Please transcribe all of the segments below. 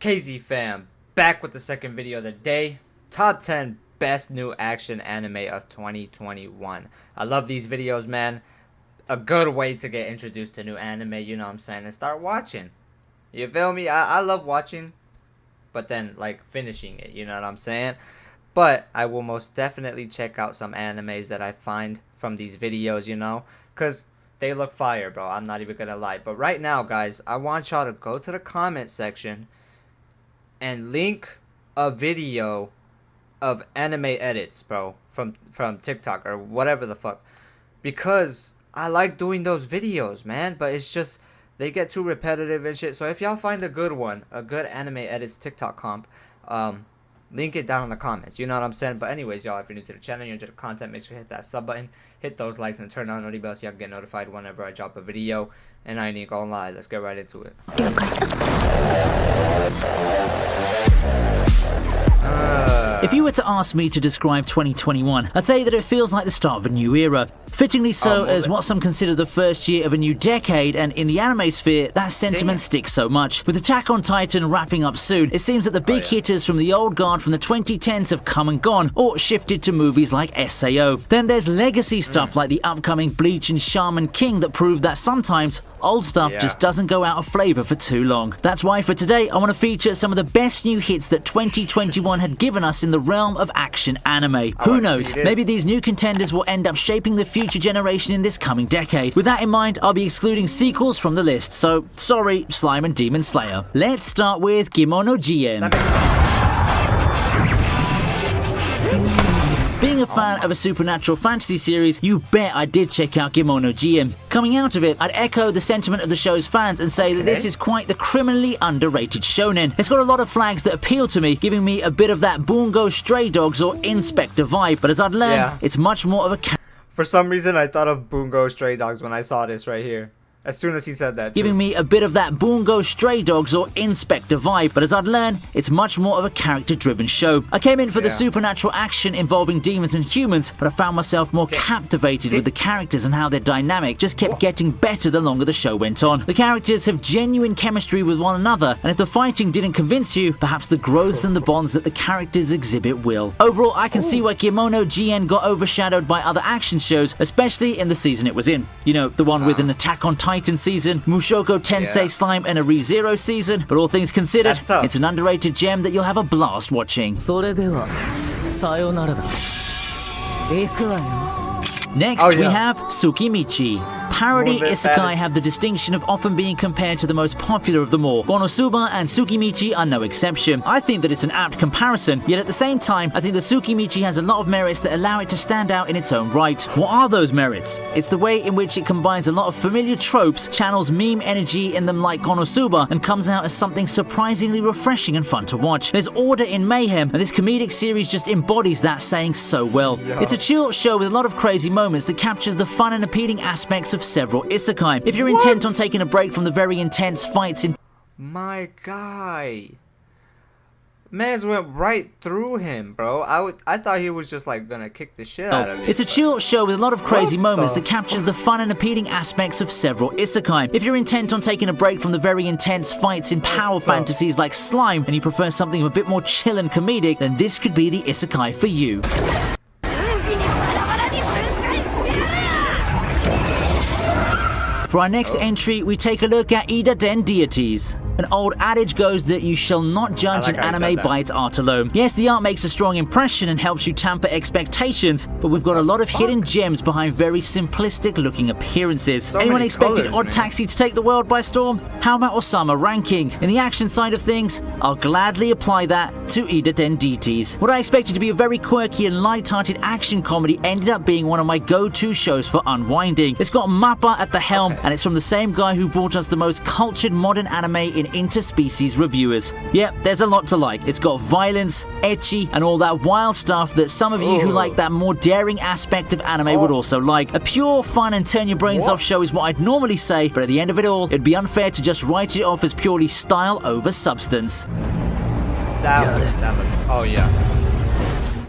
KZ fam, back with the second video of the day. Top 10 best new action anime of 2021. I love these videos, man. A good way to get introduced to new anime, you know what I'm saying, and start watching. You feel me? I love watching, but then like finishing it, you know what I'm saying? But I will most definitely check out some animes that I find from these videos, you know, because they look fire, bro. I'm not even gonna lie. But right now, guys, I want y'all to go to the comment section and link a video of anime edits, bro, from TikTok or whatever the fuck, because I like doing those videos, man. But it's just they get too repetitive and shit. So if y'all find a good one, a good anime edits TikTok comp, link it down in the comments, you know what I'm saying? But anyways, y'all, if you're new to the channel, you're into the content, make sure to hit that sub button, hit those likes, and turn on notifications bell so y'all get notified whenever I drop a video. And I ain't even gonna lie, let's get right into it. If you were to ask me to describe 2021, I'd say that it feels like the start of a new era. Fittingly so, as what some consider the first year of a new decade, and in the anime sphere, that sentiment sticks so much. With Attack on Titan wrapping up soon, it seems that the big hitters from the old guard from the 2010s have come and gone, or shifted to movies like SAO. Then there's legacy stuff like the upcoming Bleach and Shaman King that prove that sometimes old stuff just doesn't go out of flavor for too long. That's why for today, I want to feature some of the best new hits that 2021 had given us in the realm of action anime. Who knows, maybe these new contenders will end up shaping the future generation in this coming decade. With that in mind, I'll be excluding sequels from the list, so sorry, Slime and Demon Slayer. Let's start with Kemono Jihen. Being a fan of a supernatural fantasy series, you bet I did check out Kemono Jihen. Coming out of it, I'd echo the sentiment of the show's fans and say that this is quite the criminally underrated shonen. It's got a lot of flags that appeal to me, giving me a bit of that Bungo Stray Dogs or Inspector vibe, but as I'd learned, it's much more of a... For some reason, I thought of Bungo Stray Dogs when I saw this right here. As soon as he said that, giving me a bit of that Bungo Stray Dogs or Inspector vibe, but as I'd learned, it's much more of a character-driven show. I came in for the supernatural action involving demons and humans, but I found myself more captivated with the characters and how their dynamic just kept getting better the longer the show went on. The characters have genuine chemistry with one another, and if the fighting didn't convince you, perhaps the growth and the bonds that the characters exhibit will. Overall, I can see why Kemono Jihen got overshadowed by other action shows, especially in the season it was in. You know, the one with an Attack on Titan season, Mushoku Tensei Slime, and a ReZero season, but all things considered, it's an underrated gem that you'll have a blast watching. Next, we have Tsukimichi. Parody isekai have the distinction of often being compared to the most popular of them all. Konosuba and Tsukimichi are no exception. I think that it's an apt comparison, yet at the same time, I think that Tsukimichi has a lot of merits that allow it to stand out in its own right. What are those merits? It's the way in which it combines a lot of familiar tropes, channels meme energy in them like Konosuba, and comes out as something surprisingly refreshing and fun to watch. There's order in mayhem, and this comedic series just embodies that saying so well. It's a chill show with a lot of crazy moments that captures the fun and appealing aspects of several isekai. If you're intent on taking a break from the very intense fights in... My guy. Mans went right through him, bro. I thought he was just like gonna kick the shit out of me. It's a chill show with a lot of crazy moments that captures the fun and appealing aspects of several isekai. If you're intent on taking a break from the very intense fights in power fantasies like Slime, and you prefer something a bit more chill and comedic, then this could be the isekai for you. For our next entry, we take a look at Idaten Deities. An old adage goes that you shall not judge an anime by its art alone. Yes, the art makes a strong impression and helps you temper expectations, but we've got a lot of hidden gems behind very simplistic looking appearances. Anyone expected Odd Taxi to take the world by storm? How about Osama ranking? In the action side of things, I'll gladly apply that to Idaten Deities. What I expected to be a very quirky and light-hearted action comedy ended up being one of my go-to shows for unwinding. It's got Mappa at the helm, and it's from the same guy who brought us the most cultured modern anime in interspecies reviewers. Yep, there's a lot to like. It's got violence, ecchi, and all that wild stuff that some of you who like that more daring aspect of anime would also like. A pure fun and turn your brains off show is what I'd normally say, but at the end of it all, it'd be unfair to just write it off as purely style over substance. Oh yeah.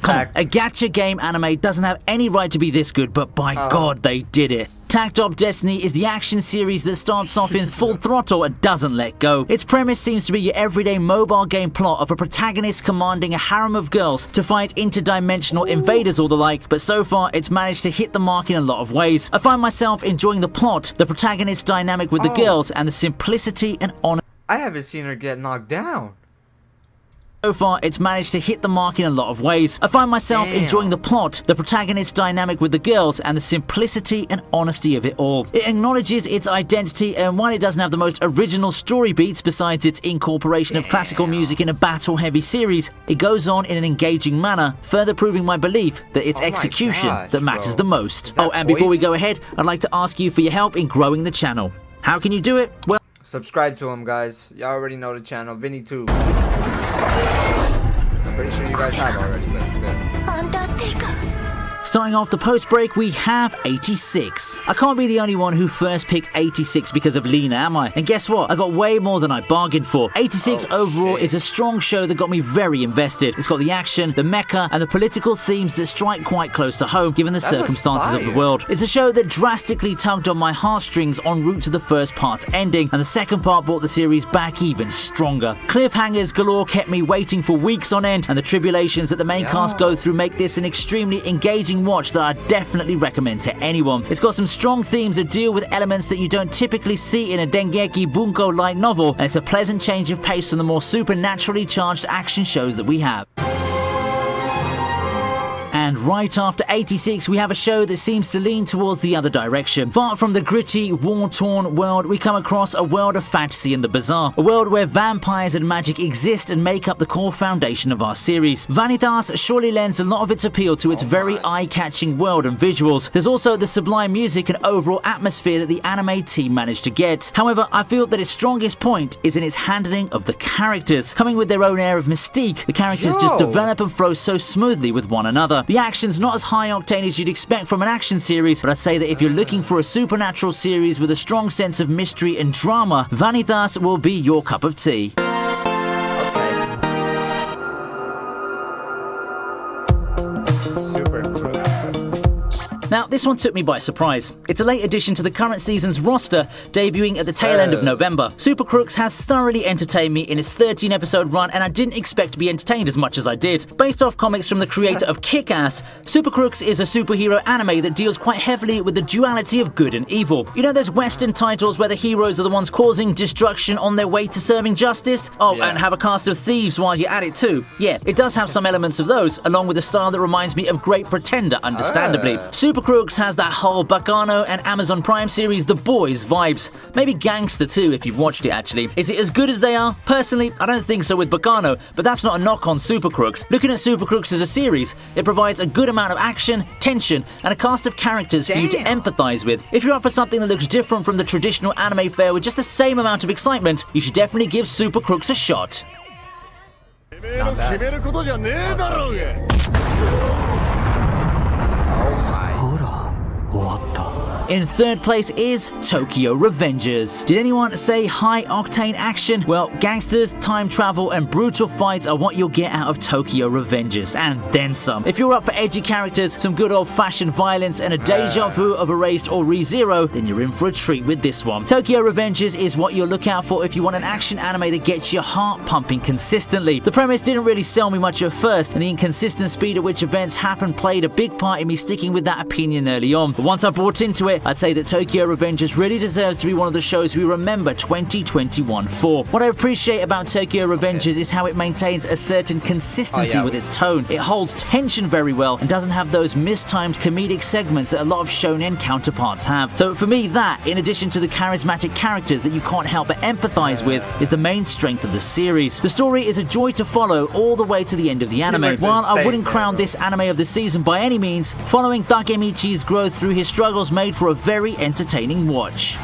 Come on, Takt. a gacha game anime doesn't have any right to be this good, but by God, they did it. Takt Op Destiny is the action series that starts off in full throttle and doesn't let go. Its premise seems to be your everyday mobile game plot of a protagonist commanding a harem of girls to fight interdimensional invaders or the like, but so far it's managed to hit the mark in a lot of ways. I find myself enjoying the plot, the protagonist's dynamic with the girls, and the simplicity and honesty. I haven't seen her get knocked down. So far, it's managed to hit the mark in a lot of ways. I find myself enjoying the plot, the protagonist's dynamic with the girls, and the simplicity and honesty of it all. It acknowledges its identity, and while it doesn't have the most original story beats besides its incorporation of classical music in a battle-heavy series, it goes on in an engaging manner, further proving my belief that it's execution that matters the most. Oh, and before we go ahead, I'd like to ask you for your help in growing the channel. How can you do it? Well, subscribe to him, guys. Y'all already know the channel. Vinny too. I'm pretty sure you guys have already, but it's good. starting off the post-break, we have 86. I can't be the only one who first picked 86 because of Lena, am I? And guess what? I got way more than I bargained for. 86 overall is a strong show that got me very invested. It's got the action, the mecha, and the political themes that strike quite close to home, given the circumstances of the world. It's a show that drastically tugged on my heartstrings en route to the first part's ending, and the second part brought the series back even stronger. Cliffhangers galore kept me waiting for weeks on end, and the tribulations that the main cast go through make this an extremely engaging watch that I definitely recommend to anyone. It's got some strong themes that deal with elements that you don't typically see in a Dengeki Bunko light novel, and it's a pleasant change of pace from the more supernaturally charged action shows that we have. And right after 86, we have a show that seems to lean towards the other direction. Far from the gritty, war-torn world, we come across a world of fantasy and the bizarre. A world where vampires and magic exist and make up the core foundation of our series. Vanitas surely lends a lot of its appeal to its very eye-catching world and visuals. There's also the sublime music and overall atmosphere that the anime team managed to get. However, I feel that its strongest point is in its handling of the characters. Coming with their own air of mystique, the characters just develop and flow so smoothly with one another. The action's not as high octane as you'd expect from an action series, but I'd say that if you're looking for a supernatural series with a strong sense of mystery and drama, Vanitas will be your cup of tea. Now, this one took me by surprise. It's a late addition to the current season's roster, debuting at the tail end of November. Super Crooks has thoroughly entertained me in its 13-episode run, and I didn't expect to be entertained as much as I did. Based off comics from the creator of Kick-Ass, Super Crooks is a superhero anime that deals quite heavily with the duality of good and evil. You know those Western titles where the heroes are the ones causing destruction on their way to serving justice? Oh, and have a cast of thieves while you're at it too. Yeah, it does have some elements of those, along with a style that reminds me of Great Pretender, understandably. Super Crooks has that whole Bacano and Amazon Prime series The Boys vibes. Maybe Gangster too if you've watched it actually. Is it as good as they are? Personally, I don't think so with Bacano, but that's not a knock on Super Crooks. Looking at Super Crooks as a series, it provides a good amount of action, tension, and a cast of characters for you to empathize with. If you're up for something that looks different from the traditional anime fare with just the same amount of excitement, you should definitely give Super Crooks a shot. Not bad. In third place is Tokyo Revengers. Did anyone say high-octane action? Well, gangsters, time travel, and brutal fights are what you'll get out of Tokyo Revengers, and then some. If you're up for edgy characters, some good old-fashioned violence, and a deja vu of Erased or ReZero, then you're in for a treat with this one. Tokyo Revengers is what you'll look out for if you want an action anime that gets your heart pumping consistently. The premise didn't really sell me much at first, and the inconsistent speed at which events happen played a big part in me sticking with that opinion early on. But once I bought into it, I'd say that Tokyo Revengers really deserves to be one of the shows we remember 2021 for. What I appreciate about Tokyo Revengers is how it maintains a certain consistency with its tone. It holds tension very well and doesn't have those mistimed comedic segments that a lot of shonen counterparts have. So for me, that, in addition to the charismatic characters that you can't help but empathize with, is the main strength of the series. The story is a joy to follow all the way to the end of the anime. While I wouldn't crown this anime of the season by any means, following Tsukimichi's growth through his struggles made for a very entertaining watch.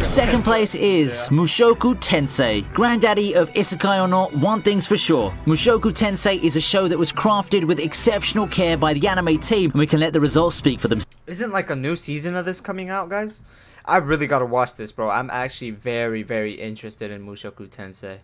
Second place is Mushoku Tensei. Granddaddy of Isekai or not, one thing's for sure. Mushoku Tensei is a show that was crafted with exceptional care by the anime team, and we can let the results speak for themselves. Isn't like a new season of this coming out, guys? I really gotta watch this, bro. I'm actually very, very interested in Mushoku Tensei.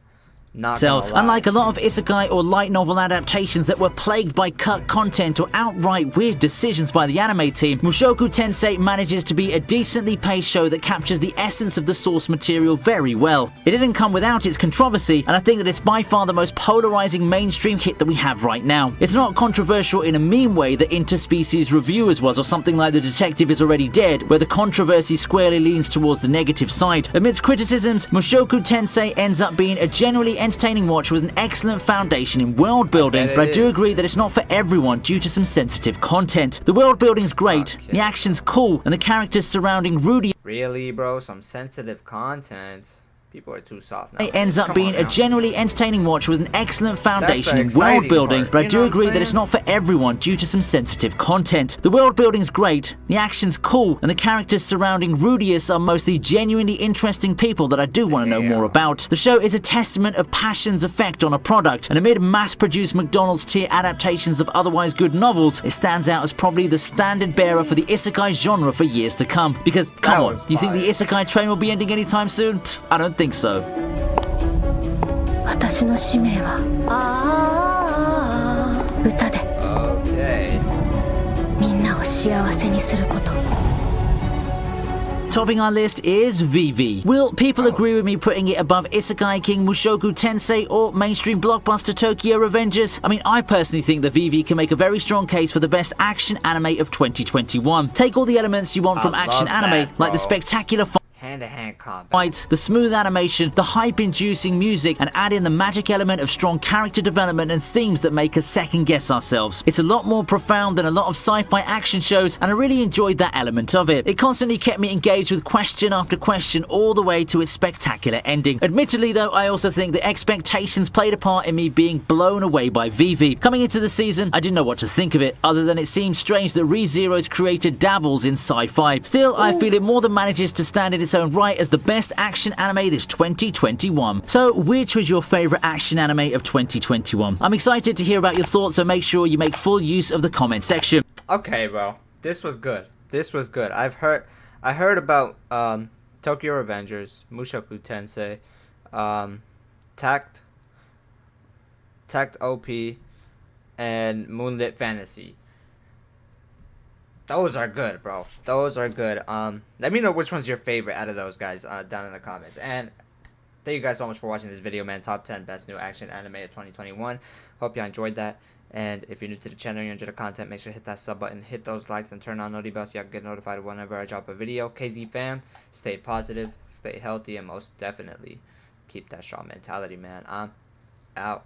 Not gonna lie. Unlike a lot of isekai or light novel adaptations that were plagued by cut content or outright weird decisions by the anime team, Mushoku Tensei manages to be a decently paced show that captures the essence of the source material very well. It didn't come without its controversy, and I think that it's by far the most polarizing mainstream hit that we have right now. It's not controversial in a meme way that Interspecies Reviewers was, or something like The Detective Is Already Dead, where the controversy squarely leans towards the negative side. Amidst criticisms, Mushoku Tensei ends up being a generally entertaining watch with an excellent foundation in world building, but I do agree that it's not for everyone due to some sensitive content. The world building's great, the action's cool, and the characters surrounding Rudy really, bro, some sensitive content. People are too soft now. It ends up being a generally entertaining watch with an excellent foundation in world building, but I do agree that it's not for everyone due to some sensitive content. The world building's great, the action's cool, and the characters surrounding Rudius are mostly genuinely interesting people that I do want to know more about. The show is a testament of passion's effect on a product, and amid mass-produced McDonald's tier adaptations of otherwise good novels, it stands out as probably the standard bearer for the isekai genre for years to come. Because, come on, you think the isekai train will be ending anytime soon? Pfft, I don't think so. Topping our list is Vivy. Will people agree with me putting it above Isekai King Mushoku Tensei or mainstream blockbuster Tokyo Revengers? I mean, I personally think that Vivy can make a very strong case for the best action anime of 2021. Take all the elements you want from action anime, like the spectacular hand-to-hand combat fights, the smooth animation, the hype-inducing music, and add in the magic element of strong character development and themes that make us second-guess ourselves. It's a lot more profound than a lot of sci-fi action shows, and I really enjoyed that element of it. It constantly kept me engaged with question after question all the way to its spectacular ending. Admittedly, though, I also think that expectations played a part in me being blown away by Vivy. Coming into the season, I didn't know what to think of it, other than it seemed strange that ReZero's creator dabbles in sci-fi. Still, I feel it more than manages to stand in its own right as the best action anime this 2021. So, which was your favorite action anime of 2021? I'm excited to hear about your thoughts, so make sure you make full use of the comment section. Okay, bro. This was good. This was good. I heard about Tokyo Revengers, Mushoku Tensei, Takt Op, and Moonlit Fantasy. Those are good, bro. Those are good. Let me know which one's your favorite out of those guys down in the comments. And thank you guys so much for watching this video, man. Top 10 best new action anime of 2021. Hope you enjoyed that. And if you're new to the channel and you enjoy the content, make sure to hit that sub button, hit those likes, and turn on NOTI bell so you can get notified whenever I drop a video. KZ fam, stay positive, stay healthy, and most definitely keep that strong mentality, man. I'm out.